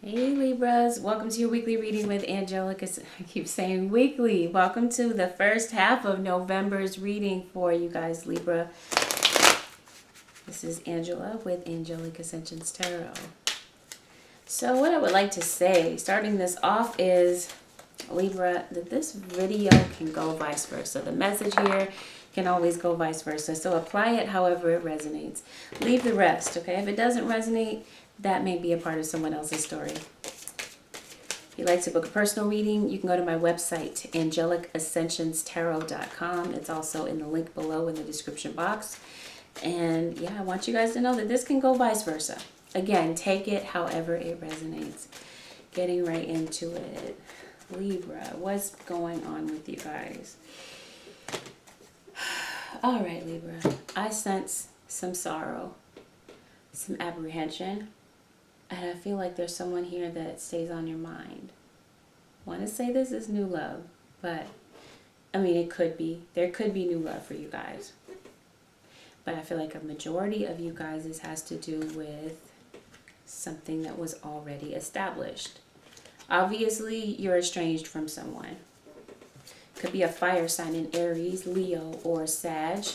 Hey Libras, welcome to your weekly reading with Angelic. I keep saying weekly. Welcome to the first half of November's reading for you guys, Libra. This is Angela with Angelic Ascensions Tarot. So what I would like to say, starting this off, is, Libra, that this video can go vice versa. The message here can always go vice versa. So apply it however it resonates. Leave the rest, okay? If it doesn't resonate, that may be a part of someone else's story. If you'd like to book a personal reading, you can go to my website, AngelicAscensionsTarot.com. It's also in the link below in the description box. And yeah, I want you guys to know that this can go vice versa. Again, take it however it resonates. Getting right into it. Libra, what's going on with you guys? All right, Libra. I sense some sorrow, some apprehension. And I feel like there's someone here that stays on your mind. I want to say this is new love, but I mean, it could be. There could be new love for you guys. But I feel like a majority of you guys, this has to do with something that was already established. Obviously, you're estranged from someone. Could be a fire sign in Aries, Leo, or Sag.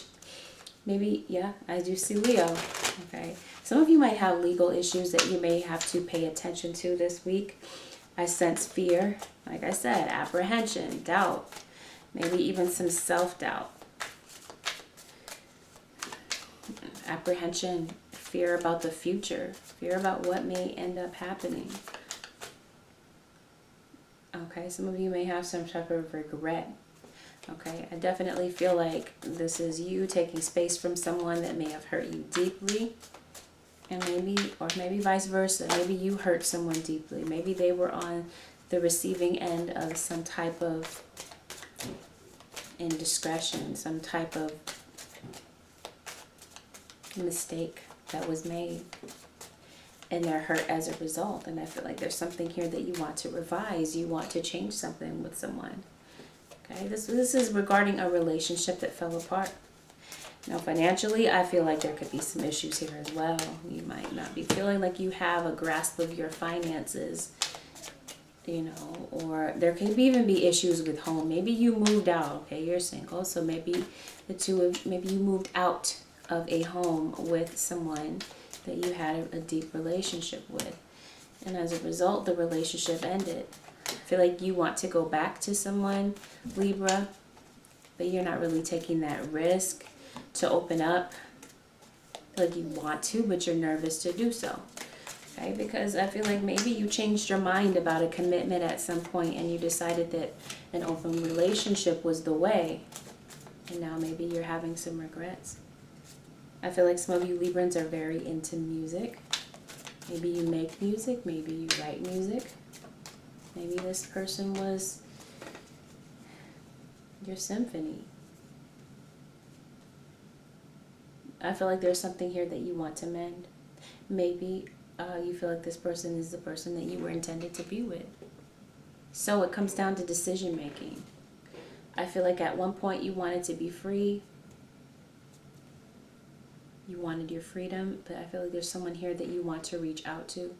Maybe, yeah, I do see Leo. Okay. Some of you might have legal issues that you may have to pay attention to this week. I sense fear, like I said, apprehension, doubt, maybe even some self-doubt. Apprehension, fear about the future, fear about what may end up happening. Okay, some of you may have some type of regret. Okay, I definitely feel like this is you taking space from someone that may have hurt you deeply. And maybe vice versa. Maybe you hurt someone deeply. Maybe they were on the receiving end of some type of indiscretion, some type of mistake that was made. And they're hurt as a result. And I feel like there's something here that you want to revise. You want to change something with someone. Okay, this is regarding a relationship that fell apart. Now, financially, I feel like there could be some issues here as well. You might not be feeling like you have a grasp of your finances, you know, or there could even be issues with home. Maybe you moved out, okay, you're single, so maybe maybe you moved out of a home with someone that you had a deep relationship with. And as a result, the relationship ended. I feel like you want to go back to someone, Libra, but you're not really taking that risk to open up. I feel like you want to, but you're nervous to do so. Okay, because I feel like maybe you changed your mind about a commitment at some point and you decided that an open relationship was the way. And now maybe you're having some regrets. I feel like some of you Librans are very into music. Maybe you make music, maybe you write music. Maybe this person was your symphony. I feel like there's something here that you want to mend. Maybe you feel like this person is the person that you were intended to be with. So it comes down to decision making. I feel like at one point you wanted to be free. You wanted your freedom, but I feel like there's someone here that you want to reach out to.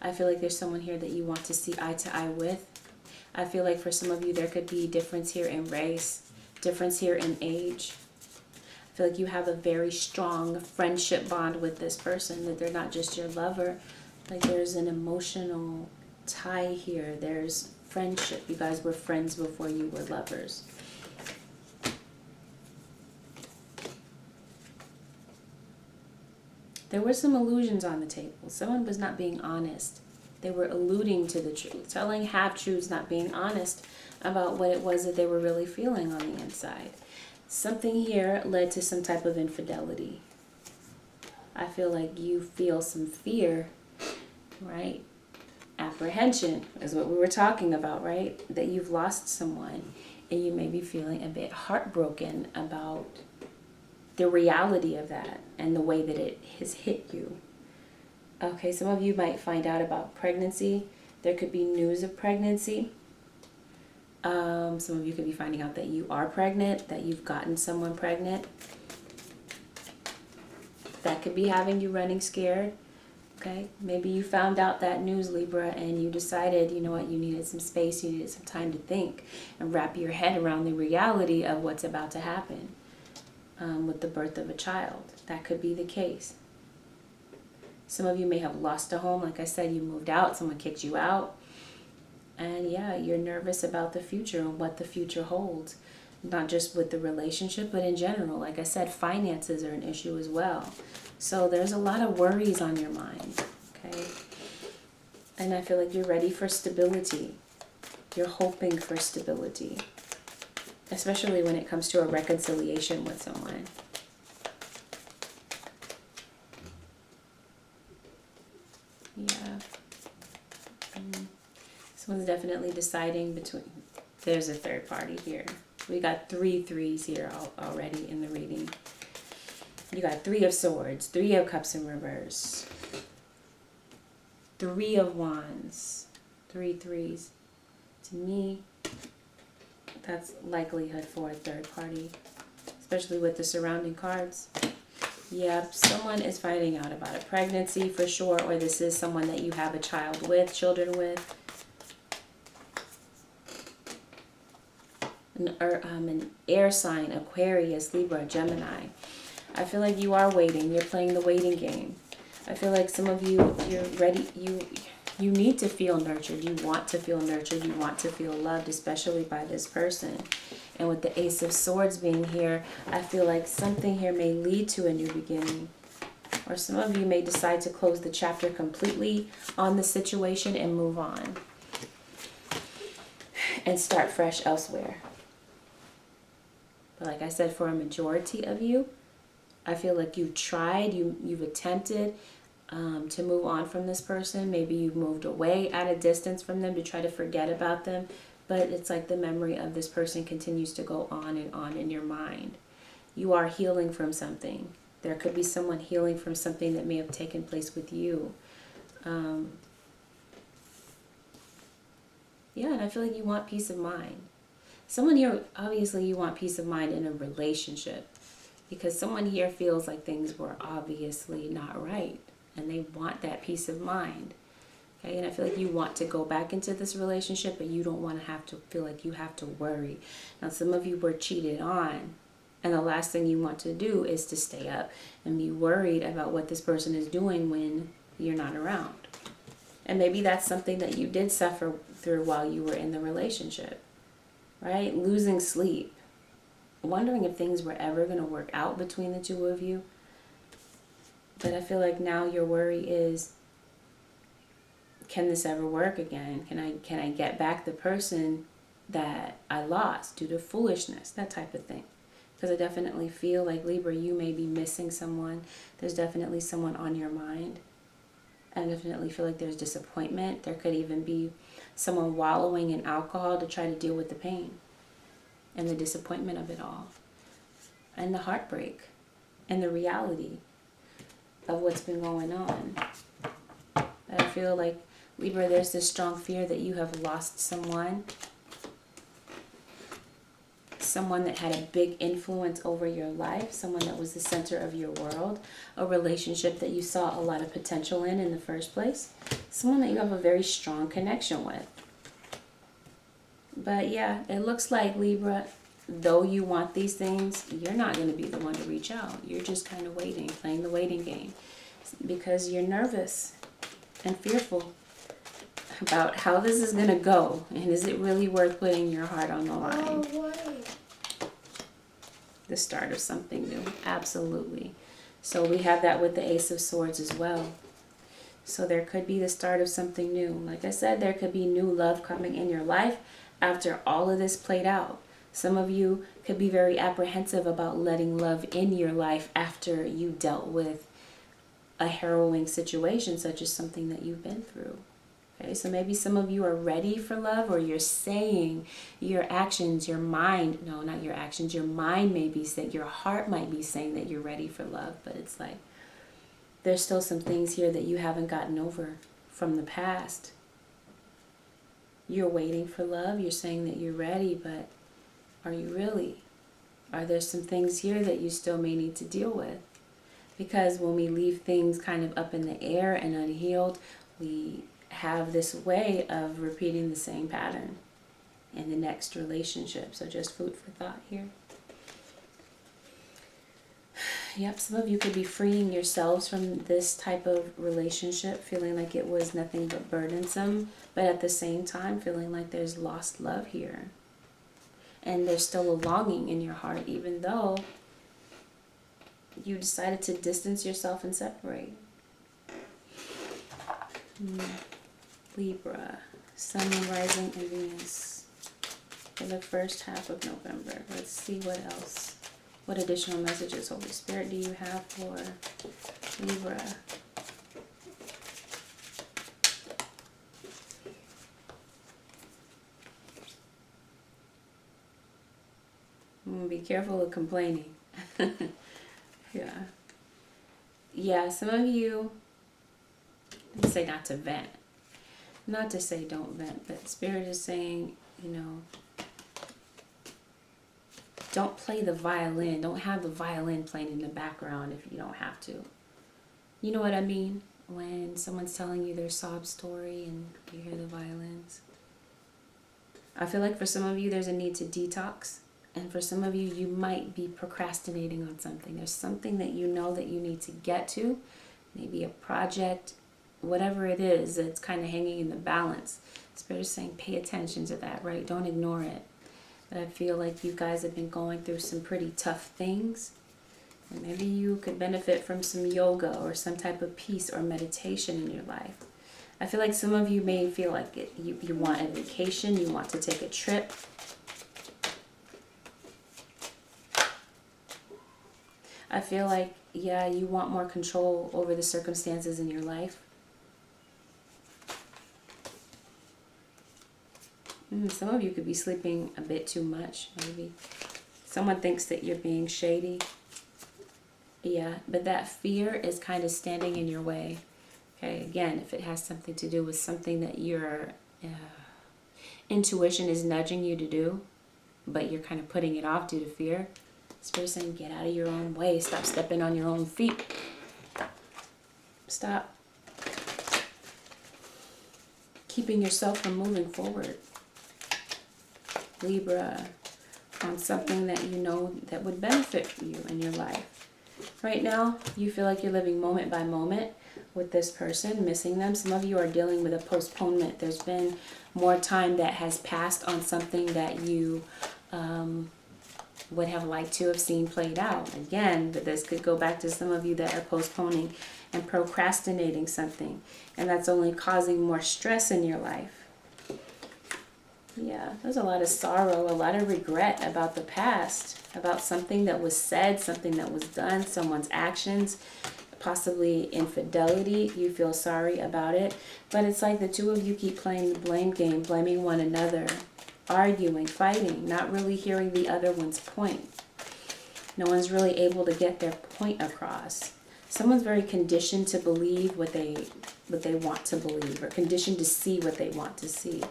I feel like there's someone here that you want to see eye to eye with. I feel like for some of you there could be difference here in race, difference here in age. I feel like you have a very strong friendship bond with this person, that they're not just your lover. Like there's an emotional tie here. There's friendship. You guys were friends before you were lovers. There were some illusions on the table. Someone was not being honest. They were alluding to the truth, telling half-truths, not being honest about what it was that they were really feeling on the inside. Something here led to some type of infidelity. I feel like you feel some fear, right? Apprehension is what we were talking about, right? That you've lost someone and you may be feeling a bit heartbroken about the reality of that and the way that it has hit you. Okay, some of you might find out about pregnancy. There could be news of pregnancy. Some of you could be finding out that you are pregnant, that you've gotten someone pregnant. That could be having you running scared. Okay, maybe you found out that news, Libra, and you decided, you know what, you needed some space, you needed some time to think and wrap your head around the reality of what's about to happen with the birth of a child. That could be the case. Some of you may have lost a home. Like I said, you moved out, someone kicked you out. And yeah, you're nervous about the future and what the future holds. Not just with the relationship, but in general. Like I said, finances are an issue as well. So there's a lot of worries on your mind, okay? And I feel like you're ready for stability. You're hoping for stability, especially when it comes to a reconciliation with someone. Yeah. Someone's definitely deciding between... There's a third party here. We got 3 threes here already in the reading. You got 3 of Swords, 3 of Cups in reverse, 3 of Wands, 3 threes. To me, that's likelihood for a third party, especially with the surrounding cards. Yep, someone is finding out about a pregnancy for sure, or this is someone that you have a child with, children with. An air sign, Aquarius, Libra, Gemini. I feel like you are waiting. You're playing the waiting game. I feel like some of you, you're ready. You need to feel nurtured. You want to feel nurtured. You want to feel loved, especially by this person. And with the Ace of Swords being here, I feel like something here may lead to a new beginning. Or some of you may decide to close the chapter completely on the situation and move on. And start fresh elsewhere. But like I said, for a majority of you, I feel like you've tried, you've attempted to move on from this person. Maybe you've moved away at a distance from them to try to forget about them. But it's like the memory of this person continues to go on in your mind. You are healing from something. There could be someone healing from something that may have taken place with you. Yeah, and I feel like you want peace of mind. Someone here, obviously you want peace of mind in a relationship. Because someone here feels like things were obviously not right. And they want that peace of mind. Okay, and I feel like you want to go back into this relationship, but you don't want to have to feel like you have to worry. Now, some of you were cheated on. And the last thing you want to do is to stay up and be worried about what this person is doing when you're not around. And maybe that's something that you did suffer through while you were in the relationship. Right? Losing sleep. Wondering if things were ever going to work out between the two of you. But I feel like now your worry is, can this ever work again? Can I get back the person that I lost due to foolishness? That type of thing. Because I definitely feel like, Libra, you may be missing someone. There's definitely someone on your mind. I definitely feel like there's disappointment. There could even be someone wallowing in alcohol to try to deal with the pain and the disappointment of it all. And the heartbreak and the reality of what's been going on. I feel like, Libra, there's this strong fear that you have lost someone. Someone that had a big influence over your life. Someone that was the center of your world. A relationship that you saw a lot of potential in the first place. Someone that you have a very strong connection with. But yeah, it looks like, Libra, though you want these things, you're not going to be the one to reach out. You're just kind of waiting, playing the waiting game. Because you're nervous and fearful about how this is going to go. And is it really worth putting your heart on the line? The start of something new. Absolutely. So we have that with the Ace of Swords as well. So there could be the start of something new. Like I said, there could be new love coming in your life after all of this played out. Some of you could be very apprehensive about letting love in your life after you dealt with a harrowing situation, such as something that you've been through. Okay, so maybe some of you are ready for love, or you're saying your actions, your mind, no, not your actions, your mind may be saying, your heart might be saying that you're ready for love, but it's like, there's still some things here that you haven't gotten over from the past. You're waiting for love, you're saying that you're ready, but are you really? Are there some things here that you still may need to deal with? Because when we leave things kind of up in the air and unhealed, we have this way of repeating the same pattern in the next relationship. So just food for thought here. Yep, some of you could be freeing yourselves from this type of relationship, feeling like it was nothing but burdensome, but at the same time feeling like there's lost love here. And there's still a longing in your heart, even though you decided to distance yourself and separate. Libra, Sun, Rising, and Venus for the first half of November. Let's see what else. What additional messages, Holy Spirit, do you have for Libra? Be careful of complaining. Yeah, some of you, I say not to vent. Not to say don't vent, but Spirit is saying, you know, don't play the violin. Don't have the violin playing in the background if you don't have to. You know what I mean? When someone's telling you their sob story and you hear the violins. I feel like for some of you, there's a need to detox. And for some of you, you might be procrastinating on something. There's something that you know that you need to get to. Maybe a project, whatever it is, that's kind of hanging in the balance. Spirit is saying pay attention to that, right? Don't ignore it. But I feel like you guys have been going through some pretty tough things. And maybe you could benefit from some yoga or some type of peace or meditation in your life. I feel like some of you may feel like you want a vacation, you want to take a trip. I feel like, yeah, you want more control over the circumstances in your life. Some of you could be sleeping a bit too much, maybe. Someone thinks that you're being shady. Yeah, but that fear is kind of standing in your way. Okay, again, if it has something to do with something that your intuition is nudging you to do, but you're kind of putting it off due to fear, Spirit saying, get out of your own way. Stop stepping on your own feet. Stop keeping yourself from moving forward. Libra, on something that you know that would benefit you in your life. Right now, you feel like you're living moment by moment with this person, missing them. Some of you are dealing with a postponement. There's been more time that has passed on something that you would have liked to have seen played out. Again, but this could go back to some of you that are postponing and procrastinating something. And that's only causing more stress in your life. Yeah, there's a lot of sorrow, a lot of regret about the past, about something that was said, something that was done, someone's actions, possibly infidelity. You feel sorry about it. But it's like the two of you keep playing the blame game, blaming one another, arguing, fighting, not really hearing the other one's point. No one's really able to get their point across. Someone's very conditioned to believe what they want to believe, or conditioned to see what they want to see.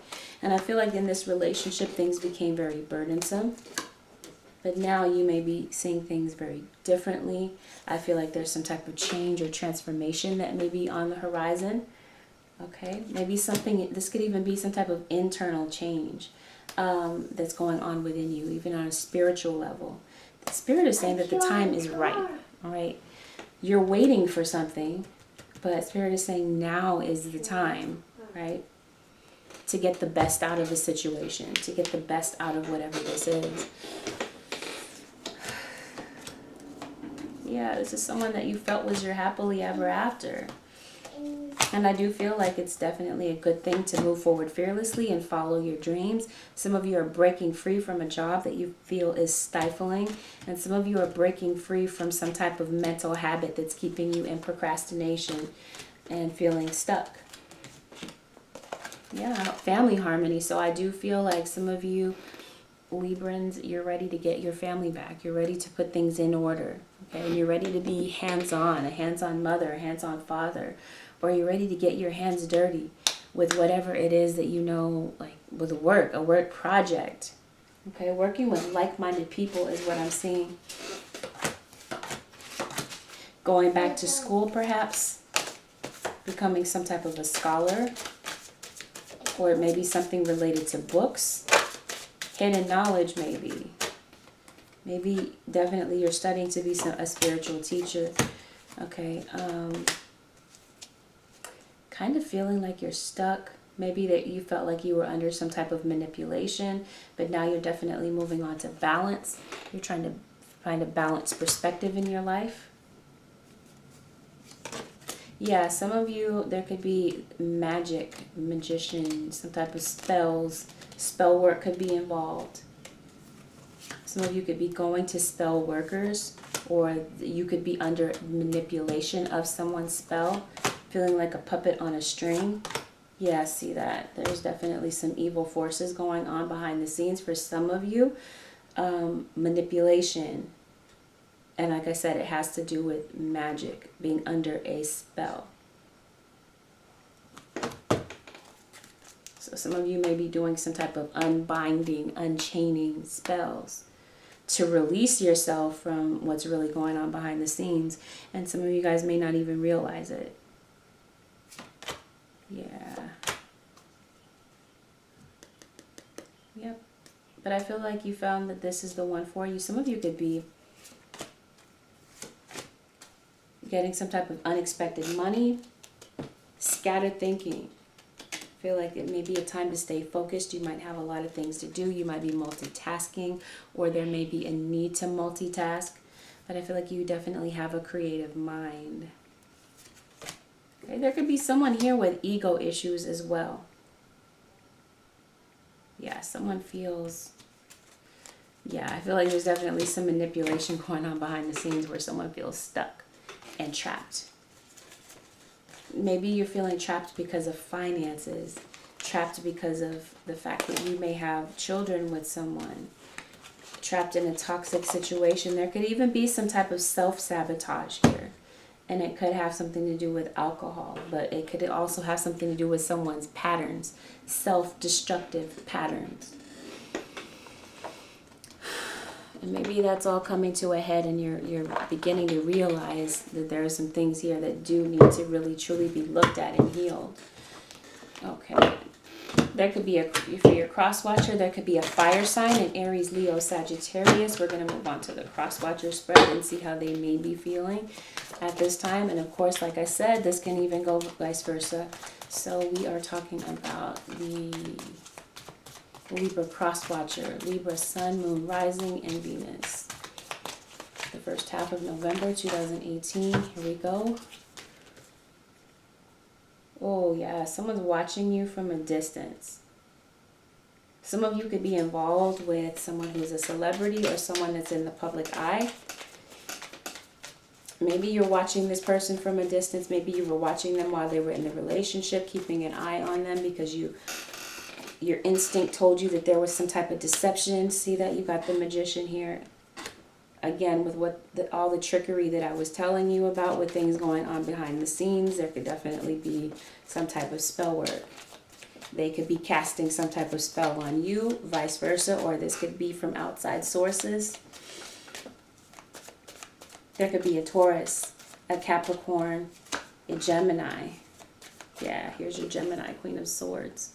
And I feel like in this relationship, things became very burdensome. But now you may be seeing things very differently. I feel like there's some type of change or transformation that may be on the horizon. Okay, maybe something, this could even be some type of internal change that's going on within you, even on a spiritual level. The Spirit is saying that the time is right, all right? You're waiting for something, but Spirit is saying now is the time, right? To get the best out of the situation, to get the best out of whatever this is. Yeah, this is someone that you felt was your happily ever after. And I do feel like it's definitely a good thing to move forward fearlessly and follow your dreams. Some of you are breaking free from a job that you feel is stifling. And some of you are breaking free from some type of mental habit that's keeping you in procrastination and feeling stuck. Yeah, family harmony. So I do feel like some of you Librans, you're ready to get your family back. You're ready to put things in order. Okay, and you're ready to be hands-on, a hands-on mother, a hands-on father. Or you're ready to get your hands dirty with whatever it is that you know, like with a work project. Okay, working with like-minded people is what I'm seeing. going back to school perhaps, becoming some type of a scholar, or it may be something related to books, hidden knowledge maybe. Maybe definitely you're studying to be a spiritual teacher. Okay. Kind of feeling like you're stuck. Maybe that you felt like you were under some type of manipulation, but now you're definitely moving on to balance. You're trying to find a balanced perspective in your life. Yeah, some of you, there could be magic, magician, some type of spells. Spell work could be involved. Some of you could be going to spell workers, or you could be under manipulation of someone's spell, feeling like a puppet on a string. Yeah, I see that. There's definitely some evil forces going on behind the scenes for some of you. Manipulation. And like I said, it has to do with magic, being under a spell. So some of you may be doing some type of unbinding, unchaining spells to release yourself from what's really going on behind the scenes. And some of you guys may not even realize it. Yeah. Yep. But I feel like you found that this is the one for you. Some of you could be getting some type of unexpected money, scattered thinking. I feel like it may be a time to stay focused. You might have a lot of things to do. You might be multitasking, or there may be a need to multitask. But I feel like you definitely have a creative mind. Okay, there could be someone here with ego issues as well. Yeah, someone feels... Yeah, I feel like there's definitely some manipulation going on behind the scenes where someone feels stuck and trapped. Maybe you're feeling trapped because of finances, trapped because of the fact that you may have children with someone, trapped in a toxic situation. There could even be some type of self-sabotage here. And it could have something to do with alcohol, but it could also have something to do with someone's patterns, self-destructive patterns. And maybe that's all coming to a head, and you're beginning to realize that there are some things here that do need to really truly be looked at and healed. Okay. There could be for your cross watcher, there could be a fire sign, an Aries, Leo, Sagittarius. We're going to move on to the cross watcher spread and see how they may be feeling at this time. And of course, like I said, this can even go vice versa. So we are talking about the Libra cross watcher, Libra sun, moon, rising, and Venus. The first half of November 2018. Here we go. Oh yeah, someone's watching you from a distance. Some of you could be involved with someone who's a celebrity or someone that's in the public eye. Maybe you're watching this person from a distance. Maybe you were watching them while they were in the relationship, keeping an eye on them because your instinct told you that there was some type of deception. See that? You got the magician here. Again, with all the trickery that I was telling you about with things going on behind the scenes, there could definitely be some type of spell work. They could be casting some type of spell on you, vice versa, or this could be from outside sources. There could be a Taurus, a Capricorn, a Gemini. Yeah, here's your Gemini, Queen of Swords.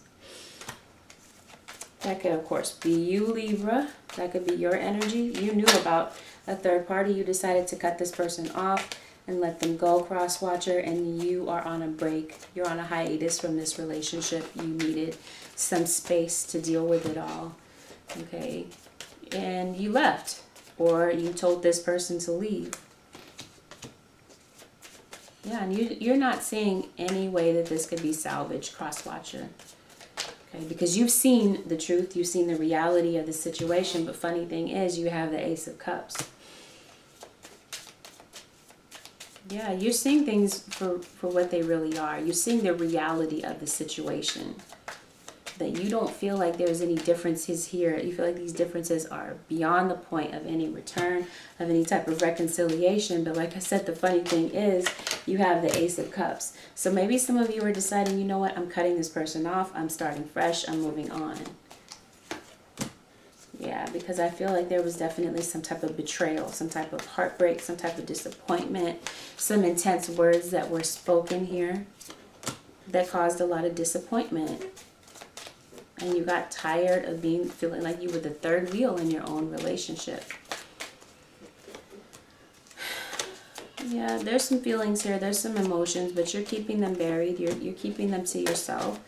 That could, of course, be you, Libra. That could be your energy. You knew about a third party. You decided to cut this person off and let them go, cross watcher, and you are on a break. You're on a hiatus from this relationship. You needed some space to deal with it all. Okay? And you left. Or you told this person to leave. Yeah, and you're not seeing any way that this could be salvaged, cross watcher. Okay, because you've seen the truth, you've seen the reality of the situation, but funny thing is you have the Ace of Cups. Yeah, you're seeing things for what they really are. You're seeing the reality of the situation. That you don't feel like there's any differences here. You feel like these differences are beyond the point of any return, of any type of reconciliation. But like I said, the funny thing is you have the Ace of Cups. So maybe some of you are deciding, you know what, I'm cutting this person off. I'm starting fresh. I'm moving on. Yeah, Yeah, because I feel like there was definitely some type of betrayal, some type of heartbreak, some type of disappointment, some intense words that were spoken here that caused a lot of disappointment. And you got tired of feeling like you were the third wheel in your own relationship. Yeah, there's some feelings here, there's some emotions, but you're keeping them buried. You're keeping them to yourself.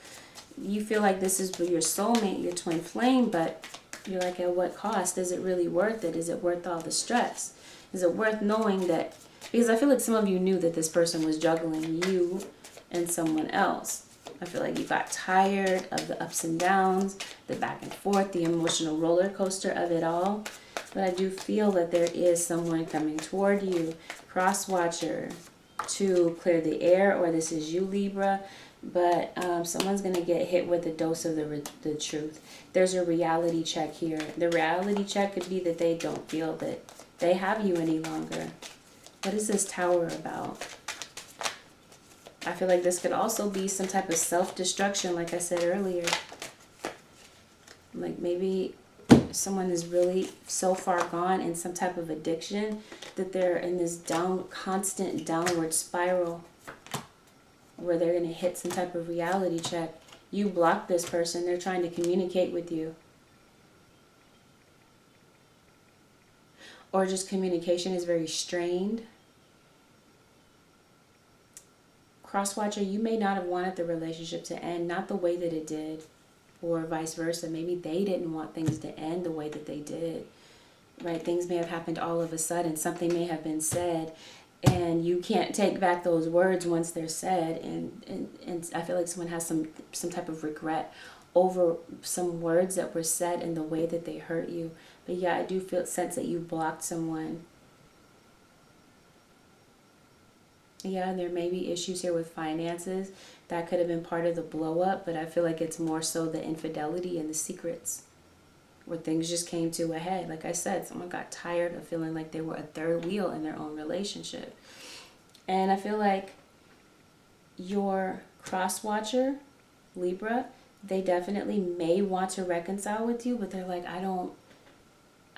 You feel like this is your soulmate, your twin flame, but you're like, at what cost? Is it really worth it? Is it worth all the stress? Is it worth knowing that? Because I feel like some of you knew that this person was juggling you and someone else. I feel like you got tired of the ups and downs, the back and forth, the emotional roller coaster of it all. But I do feel that there is someone coming toward you, cross-watcher, to clear the air, or this is you, Libra. But someone's going to get hit with a dose of the truth. There's a reality check here. The reality check could be that they don't feel that they have you any longer. What is this Tower about? I feel like this could also be some type of self-destruction, like I said earlier. Like maybe someone is really so far gone in some type of addiction that they're in this constant downward spiral where they're going to hit some type of reality check. You block this person. They're trying to communicate with you. Or just communication is very strained. Crosswatcher, you may not have wanted the relationship to end, not the way that it did, or vice versa. Maybe they didn't want things to end the way that they did, right? Things may have happened all of a sudden. Something may have been said, and you can't take back those words once they're said. And I feel like someone has some type of regret over some words that were said and the way that they hurt you. But yeah, I do sense that you blocked someone. Yeah, there may be issues here with finances. That could have been part of the blow up, but I feel like it's more so the infidelity and the secrets where things just came to a head. Like I said, someone got tired of feeling like they were a third wheel in their own relationship. And I feel like your cross-watcher, Libra, they definitely may want to reconcile with you, but they're like, I don't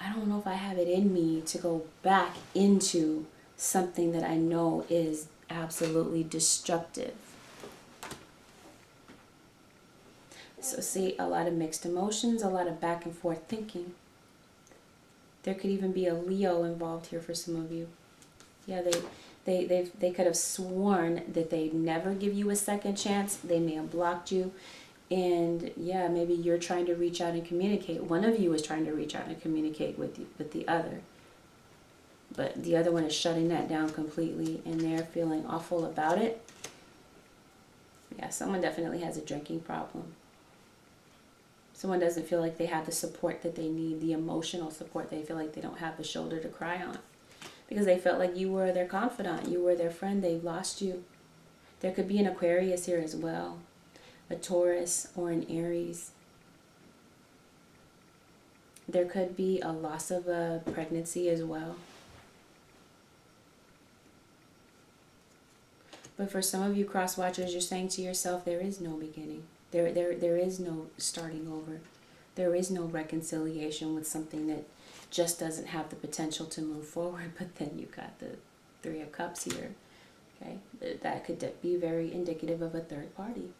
know if I have it in me to go back into something that I know is absolutely destructive. So see, a lot of mixed emotions, a lot of back and forth thinking. There could even be a Leo involved here for some of you. Yeah, they could have sworn that they'd never give you a second chance. They may have blocked you. And yeah, maybe you're trying to reach out and communicate. One of you is trying to reach out and communicate with the other. But the other one is shutting that down completely, and they're feeling awful about it. Yeah, someone definitely has a drinking problem. Someone doesn't feel like they have the support that they need, the emotional support. They feel like they don't have a shoulder to cry on because they felt like you were their confidant, you were their friend. They've lost you. There could be an Aquarius here as well, a Taurus or an Aries. There could be a loss of a pregnancy as well. But for some of you cross-watchers, you're saying to yourself, there is no beginning. There is no starting over. There is no reconciliation with something that just doesn't have the potential to move forward. But then you got the Three of Cups here. Okay, that could be very indicative of a third party.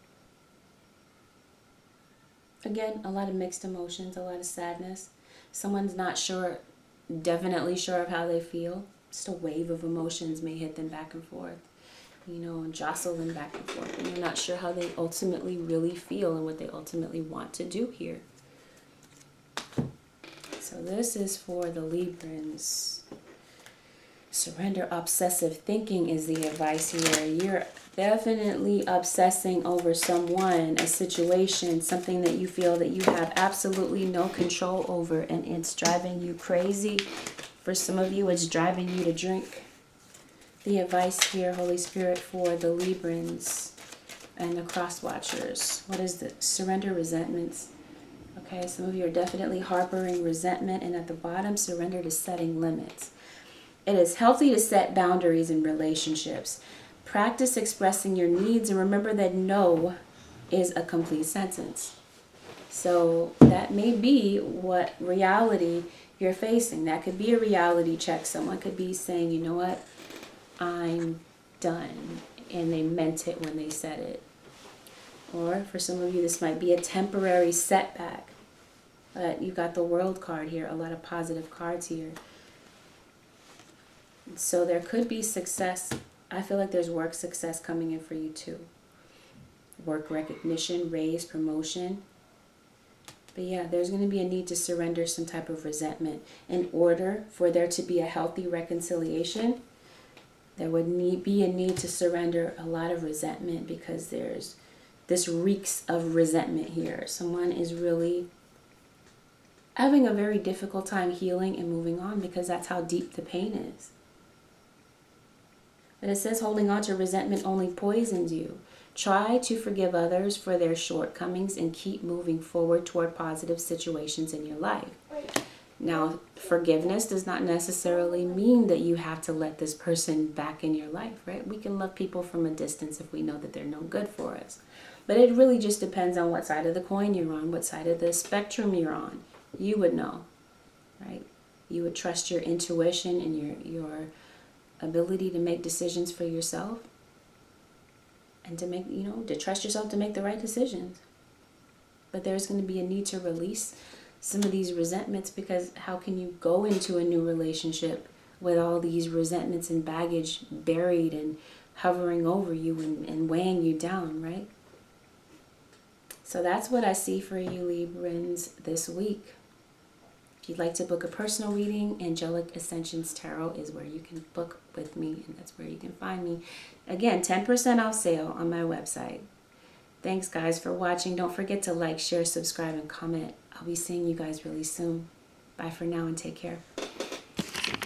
Again, a lot of mixed emotions, a lot of sadness. Someone's not sure, definitely sure of how they feel. Just a wave of emotions may hit them back and forth. You know, and jostle them back and forth. And you're not sure how they ultimately really feel and what they ultimately want to do here. So this is for the Librans. Surrender. Obsessive thinking is the advice here. You're definitely obsessing over someone, a situation, something that you feel that you have absolutely no control over, and it's driving you crazy. For some of you, it's driving you to drink. The advice here, Holy Spirit, for the Librans and the cross-watchers. What is the surrender resentments? Okay, some of you are definitely harboring resentment. And at the bottom, surrender to setting limits. It is healthy to set boundaries in relationships. Practice expressing your needs, and remember that no is a complete sentence. So that may be what reality you're facing. That could be a reality check. Someone could be saying, you know what, I'm done. And they meant it when they said it. Or for some of you, this might be a temporary setback. But you got the World card here, a lot of positive cards here. So there could be success. I feel like there's work success coming in for you too. Work recognition, raise, promotion. But yeah, there's going to be a need to surrender some type of resentment. In order for there to be a healthy reconciliation, there would be a need to surrender a lot of resentment, because this reeks of resentment here. Someone is really having a very difficult time healing and moving on, because that's how deep the pain is. But it says holding on to resentment only poisons you. Try to forgive others for their shortcomings and keep moving forward toward positive situations in your life. Now, forgiveness does not necessarily mean that you have to let this person back in your life, right? We can love people from a distance if we know that they're no good for us. But it really just depends on what side of the coin you're on, what side of the spectrum you're on. You would know, right? You would trust your intuition and your ability to make decisions for yourself, and to make, to trust yourself to make the right decisions. But there's going to be a need to release some of these resentments, because how can you go into a new relationship with all these resentments and baggage buried and hovering over you and weighing you down, right? So that's what I see for you, Librans, this week. If you'd like to book a personal reading, Angelic Ascensions Tarot is where you can book with me, and that's where you can find me. Again, 10% off sale on my website. Thanks, guys, for watching. Don't forget to like, share, subscribe, and comment. I'll be seeing you guys really soon. Bye for now, and take care.